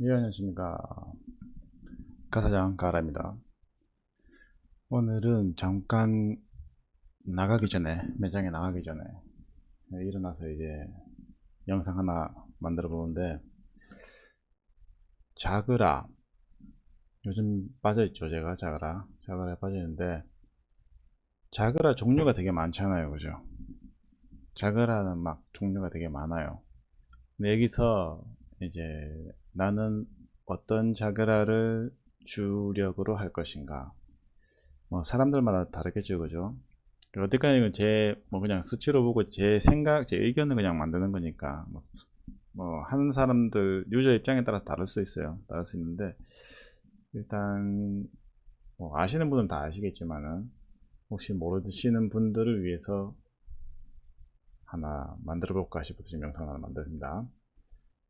예, 안녕하십니까. 가사장 가라입니다. 오늘은 잠깐 나가기 전에, 매장에 나가기 전에 일어나서 이제 영상 하나 만들어 보는데, 자그라, 요즘 빠져있죠. 제가 자그라에 빠져있는데, 자그라 종류가 되게 많잖아요. 그죠? 자그라는 막 종류가 되게 많아요. 근데 여기서 이제 나는 어떤 자그라를 주력으로 할 것인가, 뭐 사람들마다 다르겠죠. 그죠? 어디까지 뭐 그냥 수치로 보고 제 생각, 제 의견을 그냥 만드는 거니까, 뭐 하는 사람들 유저 입장에 따라서 다를 수 있어요. 다를 수 있는데, 일단 뭐 아시는 분은 다 아시겠지만은, 혹시 모르시는 분들을 위해서 하나 만들어 볼까 싶어서 지금 영상을 하나 만듭니다.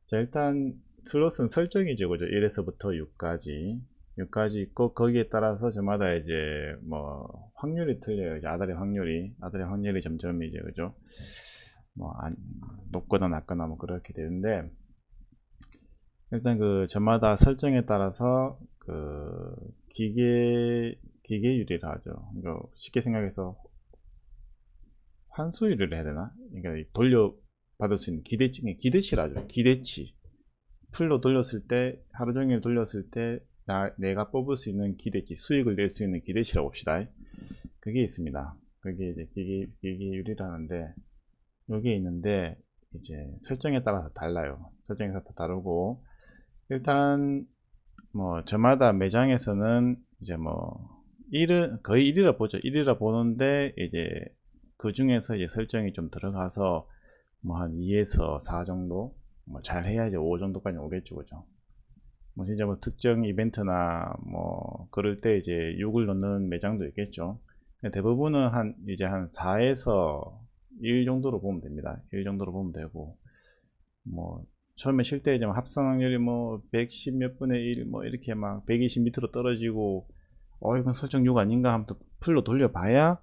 자, 일단 슬롯은 설정이죠. 그죠? 1에서부터 6까지 있고, 거기에 따라서 저마다 이제 뭐 확률이 틀려요. 이제 아다리 확률이 점점 이제, 그죠? 뭐 높거나 낮거나 뭐 그렇게 되는데, 일단 그 저마다 설정에 따라서 그 기계율이라 하죠. 이거 쉽게 생각해서 환수율을 해야 되나? 그러니까 돌려 받을 수 있는 기대치라죠. 기대치. 풀로 돌렸을 때, 하루 종일 돌렸을 때 내가 뽑을 수 있는 기대치, 수익을 낼 수 있는 기대치라고 봅시다. 그게 있습니다. 그게 이제 기계율이라는데, 여기에 있는데 이제 설정에 따라서 달라요. 설정에 따라 다르고, 일단 뭐 저마다 매장에서는 이제 뭐 거의 1이라 보죠. 1이라 보는데, 이제 그 중에서 이제 설정이 좀 들어가서 뭐 한 2에서 4 정도, 뭐 잘 해야 이제 5 정도까지 오겠죠. 그죠? 뭐 진짜 뭐 특정 이벤트나 뭐 그럴 때 이제 6을 넣는 매장도 있겠죠. 대부분은 이제 한 4에서 1 정도로 보면 됩니다. 1 정도로 보면 되고, 뭐 처음에 실 때 이제 합성 확률이 뭐 110 몇 분의 1 뭐 이렇게 막 120 밑으로 떨어지고, 이건 설정 6 아닌가 하면서 풀로 돌려봐야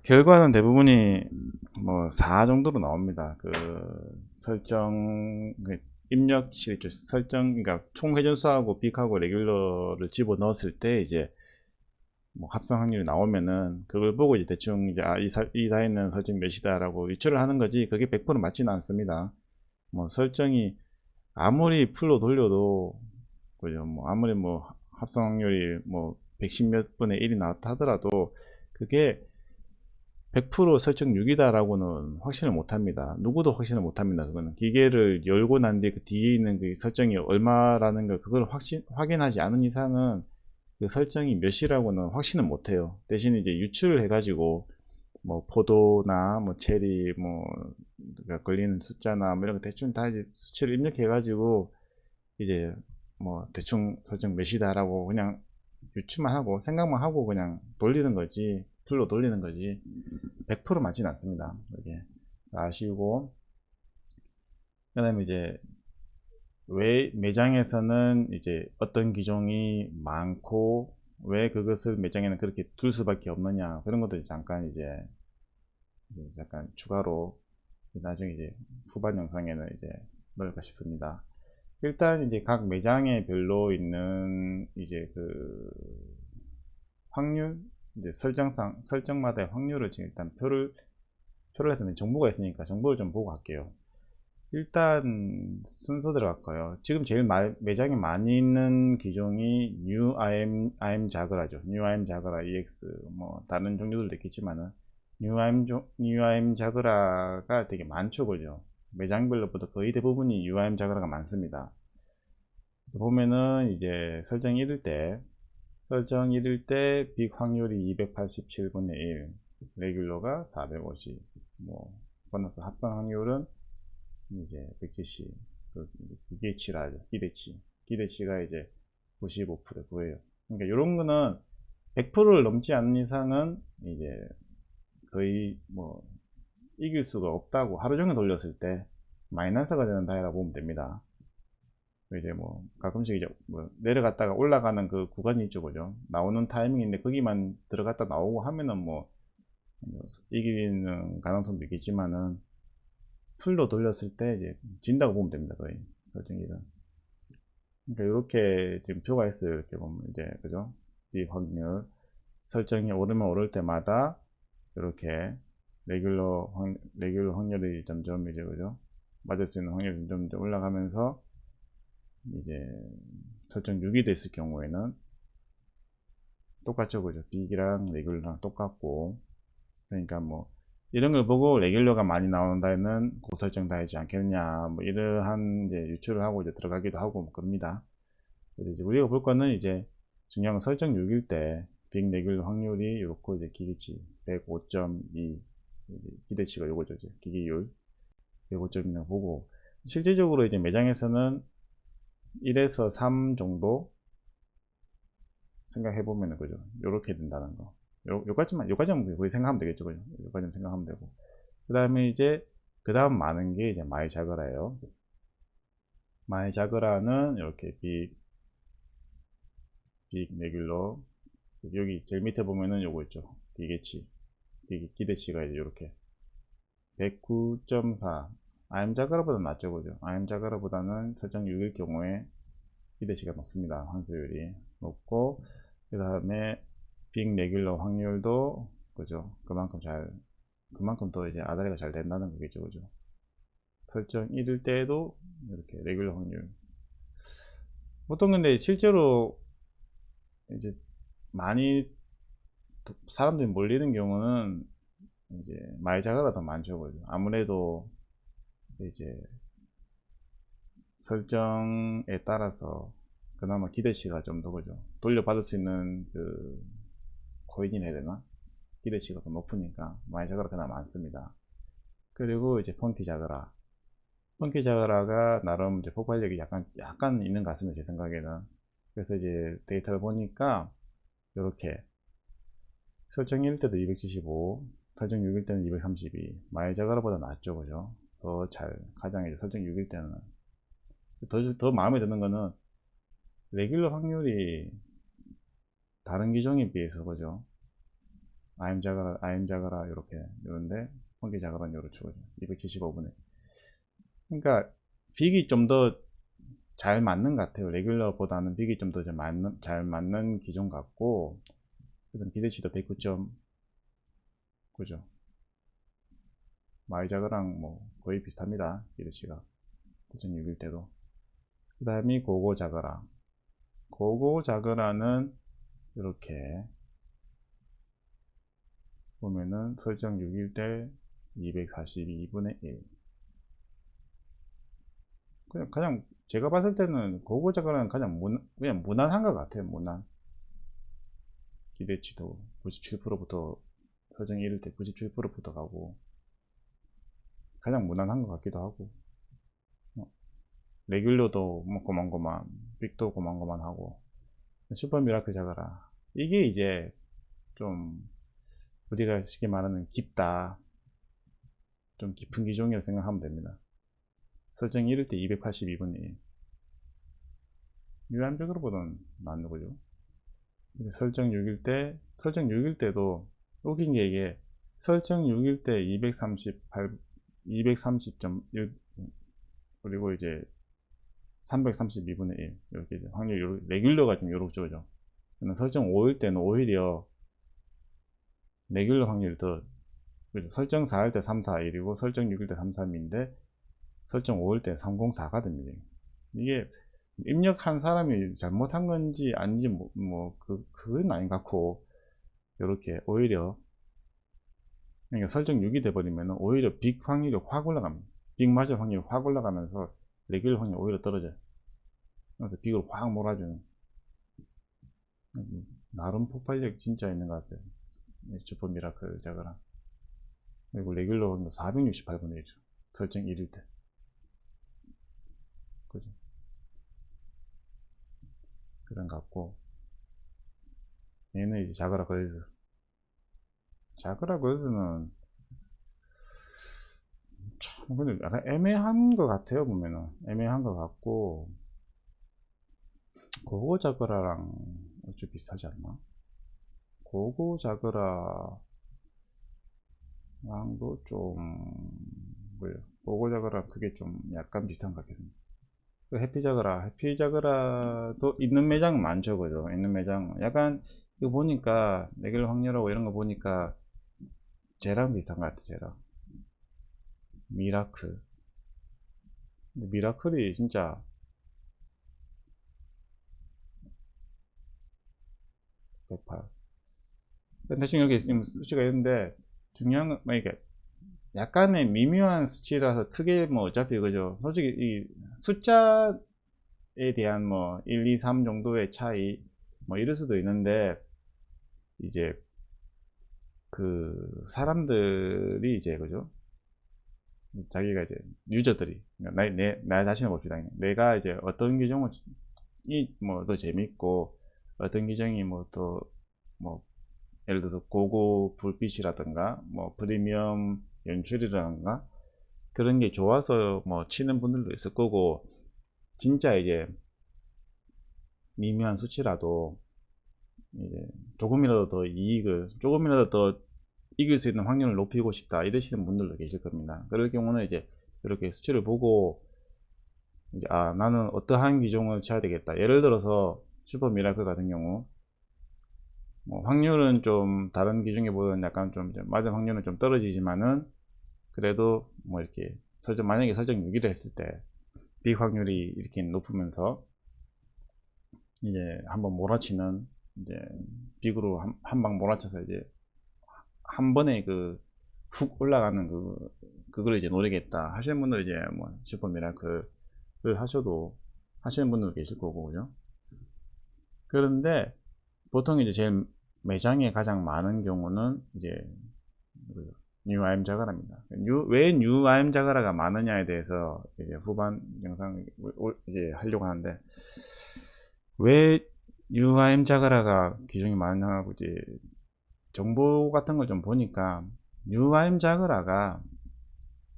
결과는 대부분이 뭐 4 정도로 나옵니다. 그 설정, 입력실 있죠. 설정, 그러니까 총 회전수하고 빅하고 레귤러를 집어 넣었을 때 이제 뭐 합성 확률이 나오면은, 그걸 보고 이제 대충 이제 이 사이는 설정 몇이다라고 유출을 하는 거지, 그게 100% 맞지는 않습니다. 뭐 설정이 아무리 풀로 돌려도, 그죠? 뭐 아무리 뭐 합성 확률이 뭐 110 몇 분의 1이 나왔다 하더라도, 그게 100% 설정 6이다라고는 확신을 못합니다. 누구도 확신을 못합니다. 그거는 기계를 열고 난 뒤에 그 뒤에 있는 그 설정이 얼마라는 걸, 그걸 확인하지 않은 이상은 그 설정이 몇이라고는 확신을 못해요. 대신 이제 유출을 해가지고 뭐 포도나 뭐 체리 뭐 걸리는 숫자나 뭐 이런 거 대충 다 이제 수치를 입력해가지고, 이제 뭐 대충 설정 몇이다라고 그냥 유추만 하고 생각만 하고 그냥 돌리는 거지, 풀로 돌리는 거지 100% 맞지는 않습니다. 이게 아시고, 그 다음에 이제 왜 매장에서는 이제 어떤 기종이 많고 왜 그것을 매장에는 그렇게 둘 수밖에 없느냐, 그런 것들 잠깐 이제 약간 추가로 나중에 이제 후반 영상에는 이제 넣을까 싶습니다. 일단 이제 각 매장에 별로 있는 이제 그 확률, 이제 설정마다의 확률을 지금 일단 표를 해두면 정보가 있으니까 정보를 좀 보고 갈게요. 일단 순서 들어갈까요? 지금 제일 매장에 많이 있는 기종이 New IM 자그라죠. New IM 자그라 EX, 뭐 다른 종류들도 있겠지만은 New IM 자그라가 되게 많죠. 그죠? 매장별로보다 거의 대부분이 New IM 자그라가 많습니다. 보면은 이제 설정 1일 때 빅 확률이 287분의 1, 레귤러가 450, 뭐 보너스 합성 확률은 이제 170, 그 기대치라 하죠. 기대치가 이제 95%에 구해요. 그러니까 이런 거는 100%를 넘지 않는 이상은 이제 거의 뭐 이길 수가 없다고, 하루 종일 돌렸을 때 마이너스가 되는 다이라고 보면 됩니다. 이제 뭐 가끔씩 이제 뭐 내려갔다가 올라가는 그 구간이 있죠. 그죠? 나오는 타이밍인데 거기만 들어갔다 나오고 하면은 뭐 이기는 가능성도 있겠지만은, 풀로 돌렸을 때 이제 진다고 보면 됩니다. 거의 설정기가. 그러니까 이렇게 지금 표가 있어요. 이렇게 보면 이제 그죠? 이 확률 설정이 오르면 오를 때마다 이렇게 레귤러 확률이 점점 이제 그죠? 맞을 수 있는 확률이 점점 올라가면서 이제 설정 6이 됐을 경우에는 똑같죠, 그죠? 빅이랑 레귤러랑 똑같고, 그러니까 뭐 이런 걸 보고 레귤러가 많이 나온다면 고설정 다 하지 않겠느냐, 뭐 이러한 이제 유추를 하고 이제 들어가기도 하고 뭐 그럽니다. 그래서 이제 우리가 볼 거는 이제 중요한 건 설정 6일 때 빅 레귤러 확률이 이렇고 이제 기계치 105.2 기대치가 요거죠, 이제 기계율 105.2나 보고, 실제적으로 이제 매장에서는 1에서 3 정도 생각해 보면은 그죠, 요렇게 된다는 거. 요까지만 거의 생각하면 되겠죠, 그죠? 요까지만 생각하면 되고, 그 다음에 이제 그 다음 많은 게 이제 마이자그라예요. 마이자그라는 이렇게 빅 레귤러, 여기 제일 밑에 보면은 요거 있죠, 기계치, 기대치가 이제 이렇게 109.4, IM자그라보다 낫죠, 그죠? IM자그라보다는 설정 6일 경우에 기대치가 높습니다. 환수율이 높고, 그 다음에 빅 레귤러 확률도 그죠? 그만큼 더 이제 아다리가 잘 된다는 거겠죠, 그죠? 설정 1일 때에도 이렇게 레귤러 확률. 보통 근데 실제로 이제 많이 사람들이 몰리는 경우는 이제 마이자가가 더 많죠, 그죠? 아무래도 이제 설정에 따라서 그나마 기대치가 좀 더 그죠? 돌려받을 수 있는 그 코인이 해야 되나? 기대치가 더 높으니까 마이자그라 그나마 많습니다. 그리고 이제 펑키 자그라가 나름 이제 폭발력이 약간 있는 것 같습니다, 제 생각에는. 그래서 이제 데이터를 보니까 이렇게 설정 1일 때도 275, 설정 6일 때는 232, 마이자그라보다 낫죠, 그죠? 가장 이제 설정 6일 때는 더 마음에 드는 거는 레귤러 확률이 다른 기종에 비해서 그죠? IM자그라 이렇게 이런데 펑키 자그라는 요렇죠, 그죠? 275분의. 그러니까 빅이 좀 더 잘 맞는 것 같아요. 레귤러보다는 빅이 좀 더 잘 맞는 기종 같고, 그다음 기대치도 109점, 그죠? 마이자그랑 뭐 거의 비슷합니다. 기대치가 9.6일 때도. 그 다음이 고고 자그라는 이렇게 보면은 설정 6일 때 242분의 1. 그냥 제가 봤을 때는 고고 자그라는 그냥 무난한 것 같아요. 무난. 기대치도 97%부터 설정 1일 때 97%부터 가고 가장 무난한 것 같기도 하고, 레귤러도 뭐 고만고만, 빅도 고만고만하고, 슈퍼 미라클 자가라 이게 이제 좀 우리가 쉽게 말하는 깊다, 좀 깊은 기종이라고 생각하면 됩니다. 설정 1일 때 282분의 1, 유한백으로보다는 낫는 거죠. 설정 6일 때도 웃긴 게 이게 설정 6일 때 230.1, 그리고 이제 332분의 1 이렇게 확률, 레귤러가 좀 요렇게 죠. 설정 5일 때는 오히려 레귤러 확률이 더, 설정 4일 때 341이고 설정 6일 때 33인데 설정 5일 때 304가 됩니다. 이게 입력한 사람이 잘못한 건지 아닌지 그건 아닌 것 같고, 이렇게 오히려 그러니까 설정 6이 돼버리면 오히려 빅 확률이 확 올라갑니다. 빅 맞을 확률이 확 올라가면서 레귤러 확률이 오히려 떨어져요. 그래서 빅을 확 몰아주는, 나름 폭발력 진짜 있는 것 같아요. 슈퍼 미라클 자그라. 그리고 레귤러 확률 468분의 1이죠. 설정 1일 때. 그죠? 그런 것 같고, 얘는 이제 자그라 걸즈. 자그라 걸즈는 참 근데 약간 애매한 것 같아요. 보면은 애매한 것 같고, 고고 자그라랑 좀 비슷하지 않나? 고고 자그라랑도 좀 뭐예요? 고고 자그라 그게 좀 약간 비슷한 것 같겠습니다. 그 해피자그라도 있는 매장 많죠, 그죠? 있는 매장. 약간, 이거 보니까, 내길 확률하고 이런 거 보니까, 쟤랑 비슷한 것 같아, 쟤랑. 미라클. 근데 미라클이 진짜, 108. 대충 이렇게 수치가 있는데, 중요한 건, 뭐, 이게, 약간의 미묘한 수치라서 크게 뭐 어차피 그죠. 솔직히 이 숫자에 대한 뭐 1, 2, 3 정도의 차이 뭐 이럴 수도 있는데 이제 그 사람들이 이제 그죠. 자기가 이제 유저들이 그러니까 나 자신을 봅시다. 내가 이제 어떤 규정이 뭐 더 재밌고 어떤 규정이 뭐 더 뭐 예를 들어서 고고 불빛이라든가 뭐 프리미엄 연출이라든가 그런 게 좋아서 뭐 치는 분들도 있을 거고 진짜 이제 미묘한 수치라도 이제 조금이라도 더 이길 수 있는 확률을 높이고 싶다 이러시는 분들도 계실 겁니다. 그럴 경우는 이제 이렇게 수치를 보고 이제 나는 어떠한 기종을 쳐야 되겠다. 예를 들어서 슈퍼 미라클 같은 경우 뭐 확률은 좀 다른 기종에 보다는 약간 좀 맞은 확률은 좀 떨어지지만은 그래도 뭐 이렇게 만약에 설정 6위를 했을 때 비확률이 이렇게 높으면서 이제 한번 몰아치는 이제 빅으로 한 방 몰아쳐서 이제 한 번에 훅 올라가는 그걸 이제 노리겠다 하시는 분들 이제 뭐 슈퍼 미라클을 하시는 분들도 계실 거고 그죠. 그런데 보통 이제 제일 매장에 가장 많은 경우는 이제 뉴 아임 자가라입니다. 왜 뉴 아임 자가라가 많으냐에 대해서 이제 후반 영상 이제 하려고 하는데 왜 뉴 아임 자가라가 기종이 많냐고 이제 정보 같은 걸 좀 보니까 뉴 아임 자그라가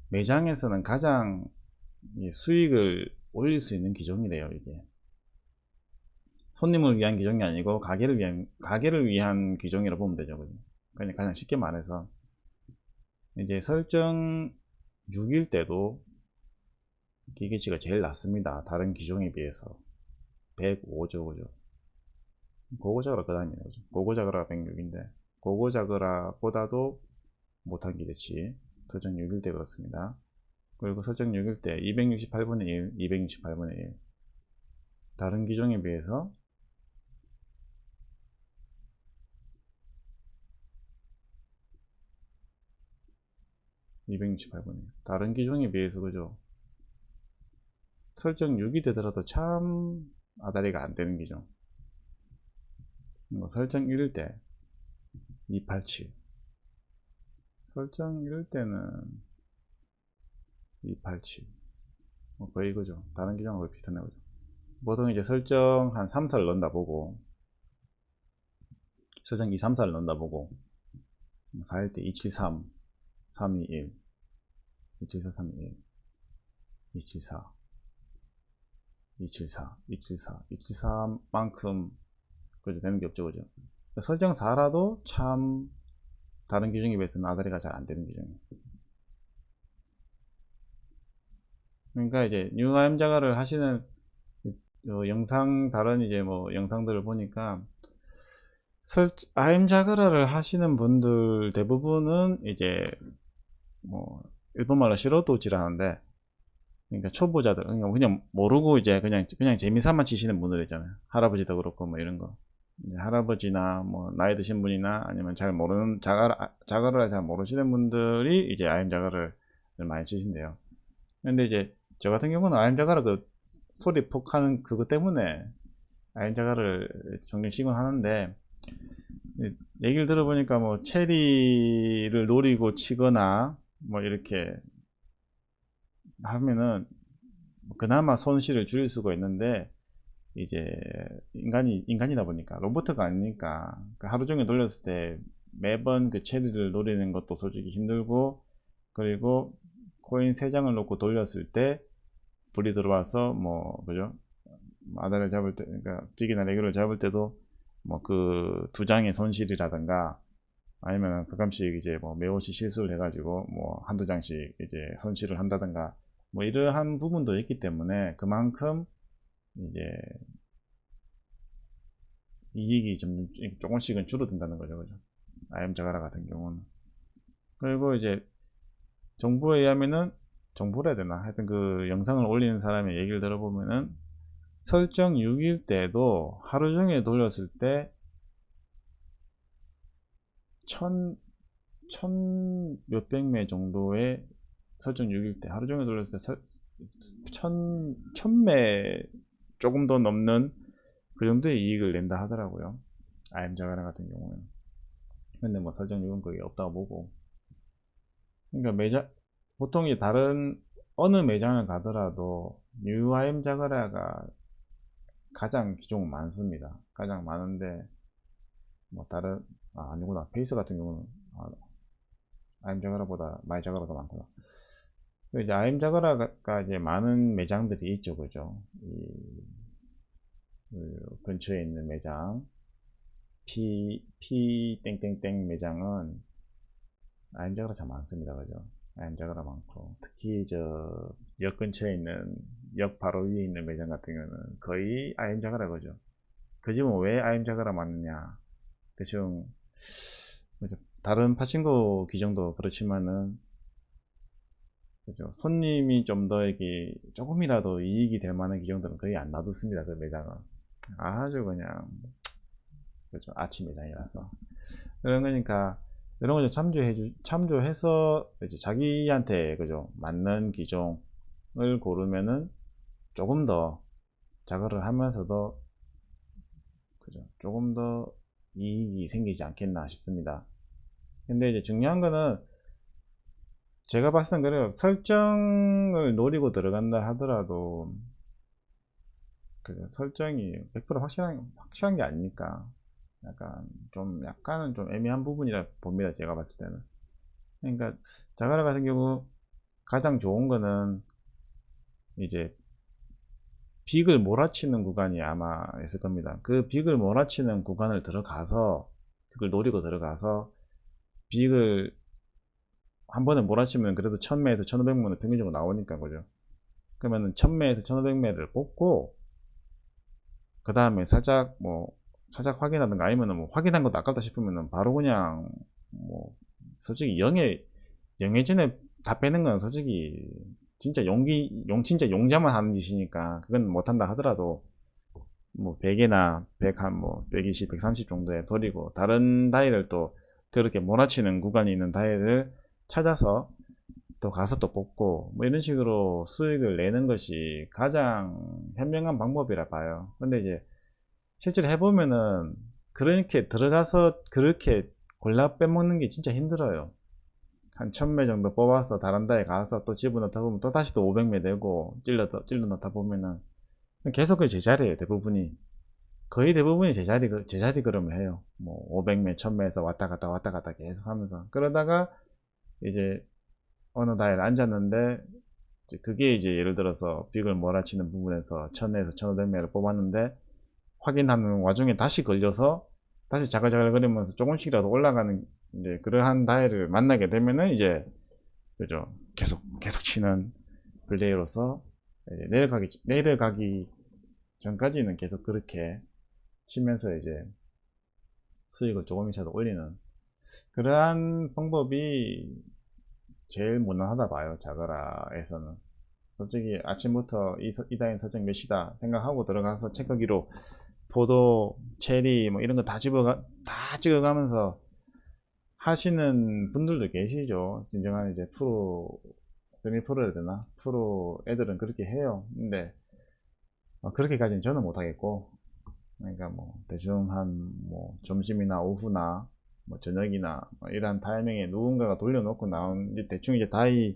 매장에서는 가장 수익을 올릴 수 있는 기종이래요. 이게 손님을 위한 기종이 아니고 가게를 위한 기종이라고 보면 되죠. 그냥 가장 쉽게 말해서 이제 설정 6일 때도 기계치가 제일 낮습니다. 다른 기종에 비해서 105죠, 그죠? 고고자그라 그 다음이에요. 고고자그라가 106인데 고고자그라보다도 못한 기대치 설정 6일 때 그렇습니다. 그리고 설정 6일 때 268분의 1, 268분의 1 다른 기종에 비해서 다른 기종에 비해서 그죠? 설정 6이 되더라도 참 아다리가 안 되는 기종. 설정 1일 때 287 설정 1일 때는 287 거의 그죠. 다른 기종하고 거의 비슷한 거죠. 보통 이제 설정 한 3, 4를 넣는다 보고 설정 2, 3, 4를 넣는다 보고 4일 때 273 321 274 321 274 274 274 274만큼 그죠 되는 게 없죠 그죠. 설정 4라도 참 다른 기종에 비해서는 아다리가 잘 안 되는 기종이에요. 그러니까 이제 뉴 아임 자가를 하시는 다른 이제 뭐 영상들을 보니까 아임 자그라를 하시는 분들 대부분은 이제 뭐 일본말로素人질하는데 그러니까 초보자들 그냥 모르고 이제 그냥 재미삼아 치시는 분들 있잖아요. 할아버지도 그렇고 뭐 이런 거 할아버지나 뭐 나이 드신 분이나 아니면 잘 모르는 자가를 잘 모르시는 분들이 이제 아임 자가를 많이 치신대요. 근데 이제 저 같은 경우는 아임 자가를 그 소리 폭하는 그거 때문에 아임 자가를 종종 시곤 하는데 얘기를 들어보니까 뭐 체리를 노리고 치거나 뭐 이렇게 하면은 그나마 손실을 줄일 수가 있는데 이제 인간이다 보니까 로봇가 아니니까 하루 종일 돌렸을 때 매번 그 체리를 노리는 것도 솔직히 힘들고 그리고 코인 3장을 놓고 돌렸을 때 불이 들어와서 뭐 그죠 아다를 잡을 때 그러니까 빅이나 레귤을 잡을 때도 뭐 그 2장의 손실이라든가 아니면 가끔씩 이제 뭐 매옷이 실수를 해가지고 뭐 한두 장씩 이제 손실을 한다든가 뭐 이러한 부분도 있기 때문에 그만큼 이제 이익이 좀 조금씩은 줄어든다는 거죠. 그죠? IM 자가라 같은 경우는. 그리고 이제 정보에 의하면은, 정보라 해야 되나? 하여튼 그 영상을 올리는 사람의 얘기를 들어보면은 설정 6일 때도 하루 종일 돌렸을 때 천 몇백 매 정도의 설정 6일 때 하루 종일 돌렸을 때 천매 조금 더 넘는 그 정도의 이익을 낸다 하더라고요. IM 자가라 같은 경우는. 근데 뭐 설정 6은 거의 없다고 보고. 그러니까 보통 이 다른 어느 매장을 가더라도 UIM 자가라가 가장 비중 많습니다. 가장 많은데 뭐 다른 아니구나. 페이스 같은 경우는 IM 자가라보다 마이 자가라가 많구나. 이제 IM 자가라가 이제 많은 매장들이 있죠, 그죠? 그 근처에 있는 매장 P 땡땡땡 매장은 IM 자가라 참 많습니다, 그죠? IM 자가라 많고 특히 저 역 근처에 있는 역 바로 위에 있는 매장 같은 경우는 거의 IM 자가라 그죠? 그 집은 왜 IM 자가라 많느냐? 대충 다른 파친코 기종도 그렇지만은 그죠? 손님이 좀 더 이렇게 조금이라도 이익이 될 만한 기종들은 거의 안 놔뒀습니다. 그 매장은 아주 그냥 그죠? 아침 매장이라서 그런 거니까 이런 거 좀 참조해서 이제 자기한테 그죠? 맞는 기종을 고르면은 조금 더 자거를 하면서도 그죠? 조금 더 이익이 생기지 않겠나 싶습니다. 근데 이제 중요한 거는 제가 봤을 땐 그래요. 설정을 노리고 들어간다 하더라도 그죠? 설정이 100% 확실한 게 아니니까 약간은 좀 애매한 부분이라 봅니다. 제가 봤을 때는. 그러니까 자가라 같은 경우 가장 좋은 거는 이제 빅을 몰아치는 구간이 아마 있을 겁니다. 그 빅을 몰아치는 구간을 들어가서 그걸 노리고 들어가서 빅을 한 번에 몰아치면 그래도 1000매에서 1500매는 평균적으로 나오니까 그죠. 그러면은 1000매에서 1500매를 뽑고 그 다음에 살짝 확인하든가 아니면은 뭐 확인한 것도 아깝다 싶으면은 바로 그냥 뭐 솔직히 영예전에 다 빼는 건 솔직히 진짜 진짜 용자만 하는 짓이니까 그건 못한다 하더라도 뭐 100에나 120, 130 정도에 버리고 다른 다이를 또 그렇게 몰아치는 구간이 있는 다이를 찾아서 또 가서 또 뽑고 뭐 이런 식으로 수익을 내는 것이 가장 현명한 방법이라 봐요. 근데 이제 실제로 해보면은 그렇게 들어가서 그렇게 골라 빼먹는 게 진짜 힘들어요. 한 1000매 정도 뽑아서 다른 데에 가서 또 집어넣다 보면 또 다시 또 500매 되고 찔러 넣다 보면은 계속 그 제자리에요. 대부분이 거의 대부분이 제자리 걸음을 해요. 뭐 500매 1000매에서 왔다 갔다 계속 하면서 그러다가 이제 어느 다이에 앉았는데 그게 이제 예를 들어서 빅을 몰아치는 부분에서 1000에서 1500매를 뽑았는데 확인하는 와중에 다시 걸려서 다시 자글자글거리면서 조금씩이라도 올라가는 이제 그러한 다이를 만나게 되면은 이제 그죠 계속 치는 플레이로서 이제 내려가기 전까지는 계속 그렇게 치면서 이제 수익을 조금이라도 올리는 그러한 방법이 제일 무난하다 봐요. 자그라에서는 솔직히 아침부터 이 다인 설정 몇이다 생각하고 들어가서 체크기로 포도, 체리 뭐 이런 거 다 찍어가면서 하시는 분들도 계시죠. 진정한 이제 세미 프로 해야 되나? 프로 애들은 그렇게 해요. 근데 그렇게까지는 저는 못하겠고, 그러니까 뭐 대충 한 뭐 점심이나 오후나 뭐 저녁이나 뭐 이런 타이밍에 누군가가 돌려놓고 나온 대충 이제 다이를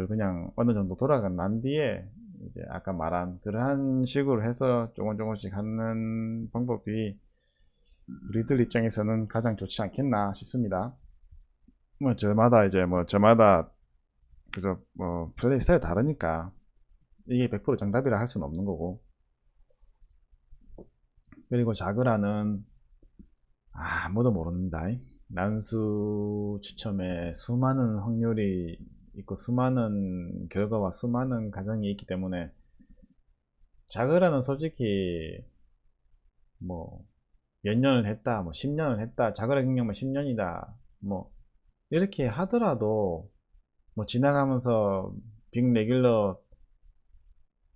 그냥 어느 정도 돌아간 난 뒤에 이제 아까 말한 그러한 식으로 해서 조금씩 하는 방법이 우리들 입장에서는 가장 좋지 않겠나 싶습니다. 뭐 저마다 그저 뭐 플레이 스타일 다르니까 이게 100% 정답이라 할 수는 없는 거고. 그리고 자그라는 아무도 모릅니다. 난수 추첨에 수많은 확률이 있고 수많은 결과와 수많은 과정이 있기 때문에 자그라는 솔직히 뭐 몇 년을 했다, 뭐 10년을 했다, 자그라 경력만 10년이다, 뭐 이렇게 하더라도 뭐 지나가면서 빅 레귤러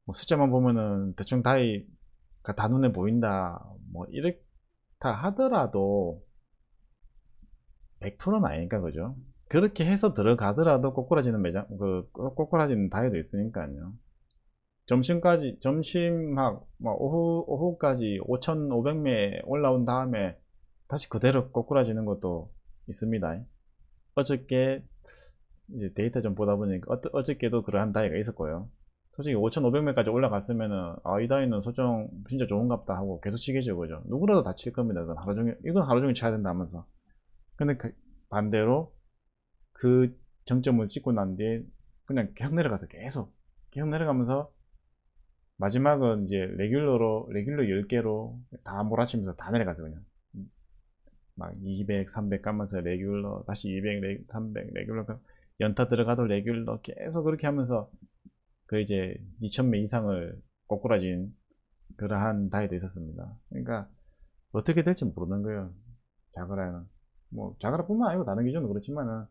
뭐 숫자만 보면은 대충 다이가 다 눈에 보인다, 뭐 이렇다 하더라도 100%는 아니니까, 그죠? 그렇게 해서 들어가더라도 꼬꾸라지는 매장, 꼬꾸라지는 다이도 있으니까요. 점심학, 뭐 오후까지 5,500매 올라온 다음에 다시 그대로 꼬꾸라지는 것도 있습니다. 어저께 이제 데이터 좀 보다 보니까 어저께도 그러한 다이가 있었고요. 솔직히 5,500매까지 올라갔으면은 이 다이는 설정 진짜 좋은갑다 하고 계속 치겠죠, 그죠? 누구라도 다 칠 겁니다. 이건 하루 종일 쳐야 된다면서. 근데 반대로 그 정점을 찍고 난 뒤에 그냥 계속 내려가서 계속 내려가면서 마지막은 이제 레귤러 10개로 다 몰아치면서 다 내려가서 그냥 막 200, 300 까면서 레귤러 다시 200, 300 레귤러 연타 들어가도 레귤러 계속 그렇게 하면서 그 이제 2,000매 이상을 꼬꾸라진 그러한 다이도 있었습니다. 그러니까 어떻게 될지 모르는 거예요. 자그라는 뭐 자그라뿐만 아니고 다른 기준도 그렇지만은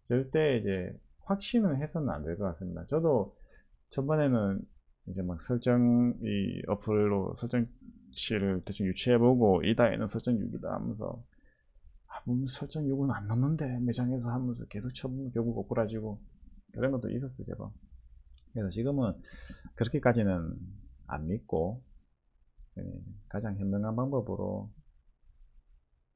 절대 이제 확신을 해서는 안 될 것 같습니다. 저도 초반에는 이제 막 이 어플로 설정치를 대충 유추해보고 이 다이는 설정 6이다 하면서 뭐 설정 6은 안 넘는데 매장에서 하면서 계속 쳐보면 결국 꼬꾸라지고 그런 것도 있었어요, 제가. 그래서 지금은 그렇게까지는 안 믿고 가장 현명한 방법으로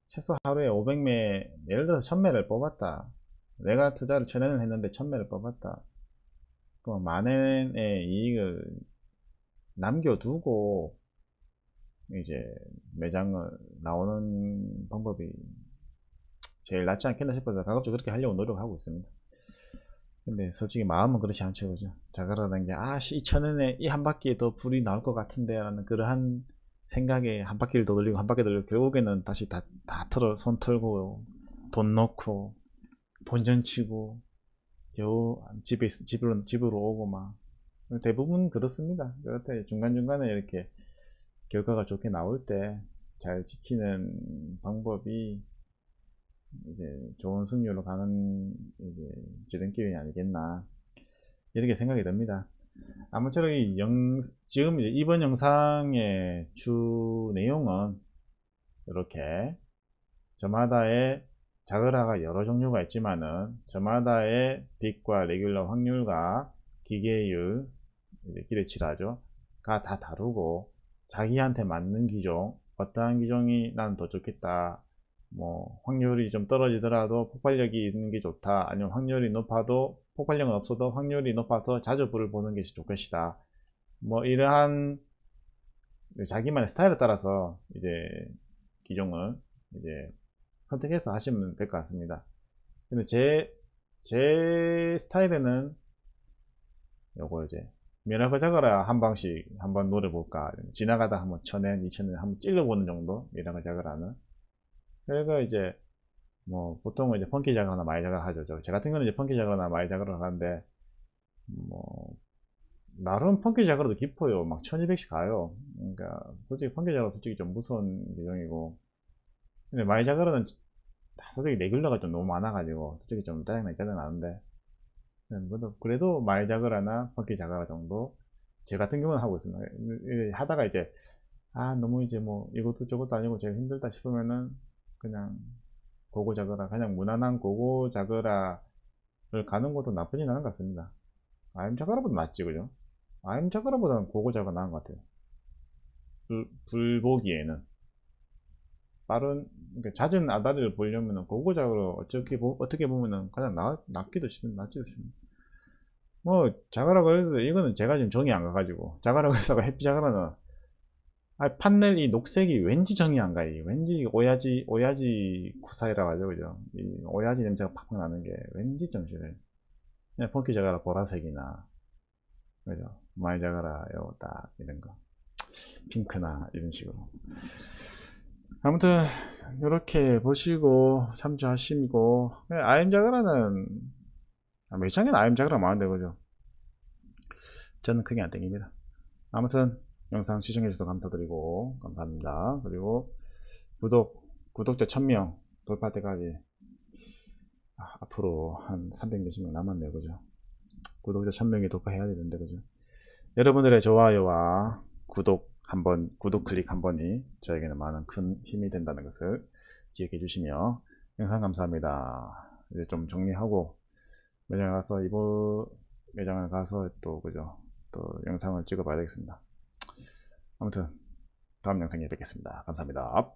최소 하루에 500매, 예를 들어서 1000매를 뽑았다. 내가 투자를 1000회는 했는데 1000매를 뽑았다. 그럼 만엔의 이익을 남겨두고 이제 매장을 나오는 방법이 제일 낫지 않겠나 싶어서 가급적 그렇게 하려고 노력하고 있습니다. 근데 솔직히 마음은 그렇지 않죠, 그죠? 자그라는 게 2,000원에 이 한 바퀴에 더 불이 나올 것 같은데 라는 그러한 생각에 한 바퀴를 더 돌리고 한 바퀴 돌리고 결국에는 다시 다 손 털고 돈 넣고 본전 치고 겨우 집으로 오고 막 대부분 그렇습니다. 그렇다 중간중간에 이렇게 결과가 좋게 나올 때 잘 지키는 방법이 이제 좋은 승률로 가는 이제 지름길이 아니겠나 이렇게 생각이 듭니다. 아무쪼록 지금 이제 이번 영상의 주 내용은 이렇게 저마다의 자그라가 여러 종류가 있지만은 저마다의 빅과 레귤러 확률과 기계율, 기대치라죠. 가 다 다르고 자기한테 맞는 기종, 어떠한 기종이 나는 더 좋겠다. 뭐 확률이 좀 떨어지더라도 폭발력이 있는 게 좋다. 아니면 확률이 높아도 폭발력은 없어도 확률이 높아서 자주 불을 보는 것이 좋겠다. 뭐 이러한 자기만의 스타일에 따라서 이제 기종을 이제 선택해서 하시면 될 것 같습니다. 근데 제 스타일에는 요거 이제 미라클 자그라 한 방씩 한번 노려볼까, 지나가다 한번 1,000엔, 2,000엔 한번 찔러보는 정도, 미라클 자그라는. 그리고 이제 뭐 보통은 이제 펑키 자그라나 마이 자그라 하죠. 저 같은 경우는 이제 펑키 자그라나 마이 자그라 하는데 뭐 나름 펑키 자그라도 깊어요. 막 1200씩 가요. 그러니까 솔직히 펑키 자그라 솔직히 좀 무서운 계정이고, 근데 마이 자그라는 솔직히 레귤러가 좀 너무 많아가지고 솔직히 좀 짜증나는데, 그래도 마이 자그라나 펑키 자그라 정도 제 같은 경우는 하고 있습니다. 하다가 이제 너무 이제 뭐 이것도 저것도 아니고 제가 힘들다 싶으면은 그냥 고고 자그라, 그냥 무난한 고고 자그라를 가는 것도 나쁘진 않은 것 같습니다. 아임 자그라보다 낫지, 그죠? 아임 자그라보다는 고고 자그라 나은 것 같아요. 불보기에는 빠른, 그러니까 잦은 아다리를 보려면 고고 자그라 어떻게 보면은 가장 낫지도 싶습니다. 뭐 자그라 그래서 이거는 제가 지금 정이 안 가가지고 자그라 그래서 해피 자그라는 판넬 이 녹색이 왠지 정이 안 가요. 왠지 오야지 구사이라 하죠, 그죠? 이 오야지 냄새가 팍팍 나는 게 왠지 좀 싫어요. 그냥 펑키 자그라 보라색이나, 그죠? 마이 자그라 딱 이런 거 핑크나 이런 식으로. 아무튼 이렇게 보시고 참조하시고, 아임 자그라는 매장에는 IM자그랑 많은데, 그죠? 저는 그게 안 땡깁니다. 아무튼 영상 시청해주셔서 감사드리고 감사합니다. 그리고 구독자 1000명 돌파할 때까지 앞으로 한 300몇십 명 남았네요. 그죠? 구독자 1000명이 돌파해야 되는데, 그죠? 여러분들의 좋아요와 구독 클릭 한 번이 저에게는 많은 큰 힘이 된다는 것을 기억해 주시며 영상 감사합니다. 이제 좀 정리하고 매장을 가서 또 그죠? 또 영상을 찍어 봐야 되겠습니다. 아무튼 다음 영상에 뵙겠습니다. 감사합니다.